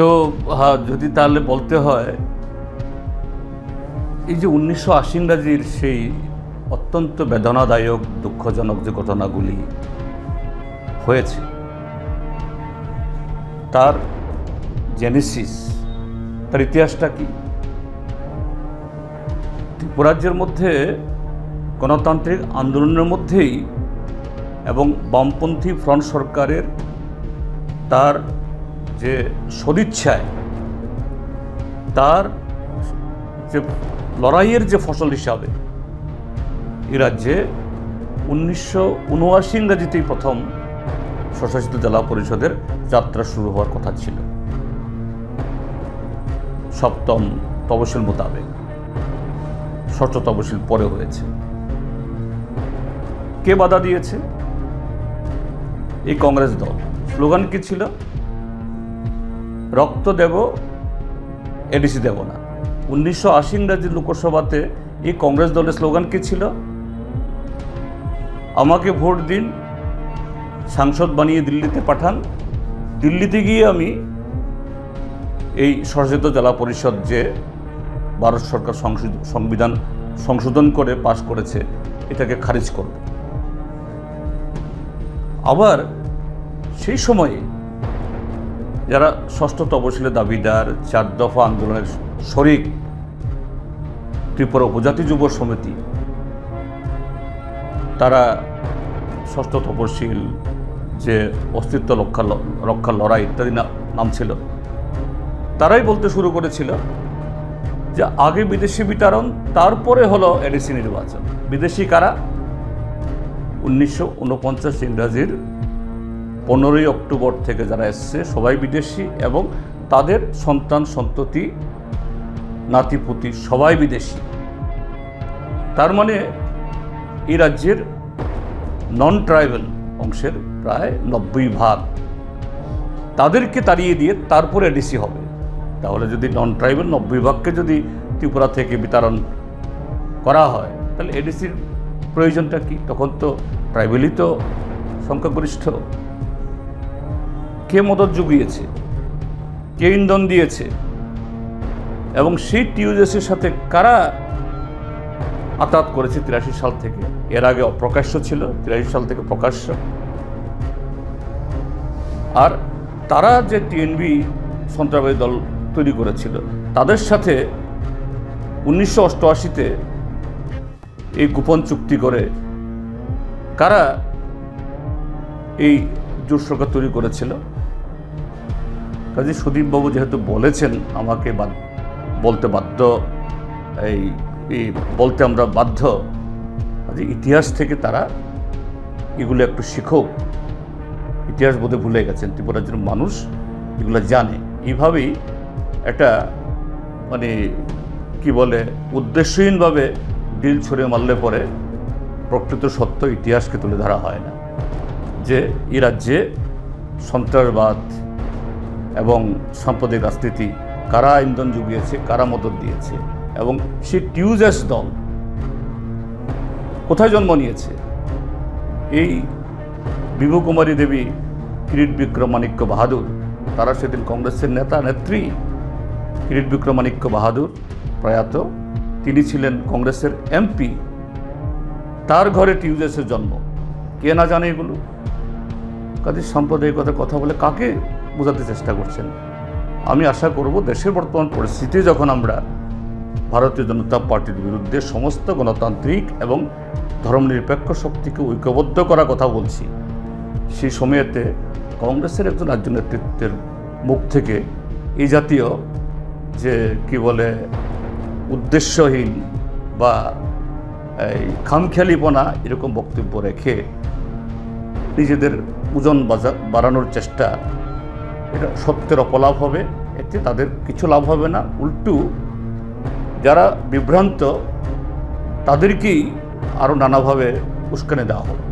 তো হ্যাঁ, যদি তাহলে বলতে হয় এই যে 1980 ইংরাজির সেই অত্যন্ত বেদনাদায়ক দুঃখজনক যে ঘটনাগুলি হয়েছে তার জেনেসিস, তার ইতিহাসটা কি? ত্রিপুরাজ্যের মধ্যে গণতান্ত্রিক আন্দোলনের মধ্যেই এবং বামপন্থী ফ্রন্ট সরকারের তার যে সদিচ্ছায় তার যে লড়াইয়ের যে ফসল হিসাবে এই রাজ্যে 1979 ইংরাজিতেই প্রথম স্বশাসিত জেলা পরিষদের যাত্রা শুরু হওয়ার কথা ছিল, সপ্তম তফসিল মোতাবেক। ষষ্ঠ তফসিল পরে হয়েছে। কে বাধা দিয়েছে? এই কংগ্রেস দল। স্লোগান কি ছিল? রক্ত দেব, এডিসি দেব না। 1980 ইংরাজির লোকসভাতে এই কংগ্রেস দলের স্লোগান কি ছিল? আমাকে ভোট দিন, সাংসদ বানিয়ে দিল্লিতে পাঠান, দিল্লিতে গিয়ে আমি এই স্বশাসিত জেলা পরিষদ যে ভারত সরকার সংবিধান সংশোধন করে পাশ করেছে এটাকে খারিজ করবে। আবার সেই সময়ে যারা ষষ্ঠ তফসিলের দাবিদার, 4 দফা আন্দোলনের শরিক ত্রিপুরা উপজাতি যুব সমিতি, তারা ষষ্ঠ তফসিল যে অস্তিত্ব রক্ষা লড়াই ইত্যাদি নাম ছিল, তারাই বলতে শুরু করেছিল যে আগে বিদেশি বিতরণ, তারপরে হলো এডিসি নির্বাচন। বিদেশি কারা? 1949 ইংরাজির 15ই অক্টোবর থেকে যারা এসছে সবাই বিদেশি এবং তাদের সন্তান সন্ততি নাতিপুতি সবাই বিদেশি। তার মানে এই রাজ্যের নন ট্রাইবাল অংশের প্রায় 90% তাদেরকে তাড়িয়ে দিয়ে তারপরে এডিসি হবে। তাহলে যদি নন ট্রাইবাল 90%কে যদি ত্রিপুরা থেকে বিতরণ করা হয় তাহলে এডিসির প্রয়োজনটা কি? তখন তো ট্রাইবালই তো সংখ্যাগরিষ্ঠ। কে মদত জুগিয়েছে? কে ইন্ধন দিয়েছে? এবং সেই টিউজেসের সাথে কারা আতাত করেছে 83 সাল থেকে? এর আগে অপ্রকাশ্য ছিল, 83 সাল থেকে প্রকাশ্য। আর তারা যে টিএনবি সন্ত্রাসবাদী দল তৈরি করেছিল তাদের সাথে 1988-তে এই গোপন চুক্তি করে কারা এই জোট সরকার তৈরি করেছিল? কাজী সুদীপবাবু যেহেতু বলেছেন, আমাকে বলতে বাধ্য, এই বলতে আমরা বাধ্য, কাজে ইতিহাস থেকে তারা এগুলো একটু শিখুক। ইতিহাস বোধে ভুলে গেছেন, ত্রিপুরার মানুষ এগুলো জানে। এইভাবেই একটা মানে কি বলে উদ্দেশ্যহীনভাবে ডিল ছড়িয়ে মারলে পরে প্রকৃত সত্য ইতিহাসকে তুলে ধরা হয় না, যে এই রাজ্যে সন্ত্রাসবাদ এবং সাম্প্রদায়িক রাজনীতি কারা ইন্ধন জুগিয়েছে, কারা মদত দিয়েছে, এবং সেই টিউজেস দল কোথায় জন্ম নিয়েছে? এই বিভু কুমারী দেবী, কিরিট বিক্রমাণিক্য বাহাদুর, তারা সেদিন কংগ্রেসের নেতা নেত্রী। কিরিট বিক্রমাণিক্য বাহাদুর প্রয়াত, তিনি ছিলেন কংগ্রেসের এমপি। তার ঘরে টিউজেসের জন্ম। কে না জানে এগুলো? কাজে সাম্প্রদায়িকতার কথা বলে কাকে বোঝাতে চেষ্টা করছেন? আমি আশা করব দেশের বর্তমান পরিস্থিতি যখন আমরা ভারতীয় জনতা পার্টির বিরুদ্ধে সমস্ত গণতান্ত্রিক এবং ধর্মনিরপেক্ষ শক্তিকে ঐক্যবদ্ধ করার কথা বলছি, সেই সময়েতে কংগ্রেসের একজন রাজ্য নেতৃত্বের মুখ থেকে এই জাতীয় যে কি বলে উদ্দেশ্যহীন বা এই খামখেয়ালিপনা এরকম বক্তব্য রেখে নিজেদের ওজন বাড়ানোর চেষ্টা, এটা সত্যের অপলাভ হবে। এতে তাদের কিছু লাভ হবে না, উল্টো যারা বিভ্রান্ত তাদেরকেই আরও নানাভাবে উস্কানি দেওয়া হবে।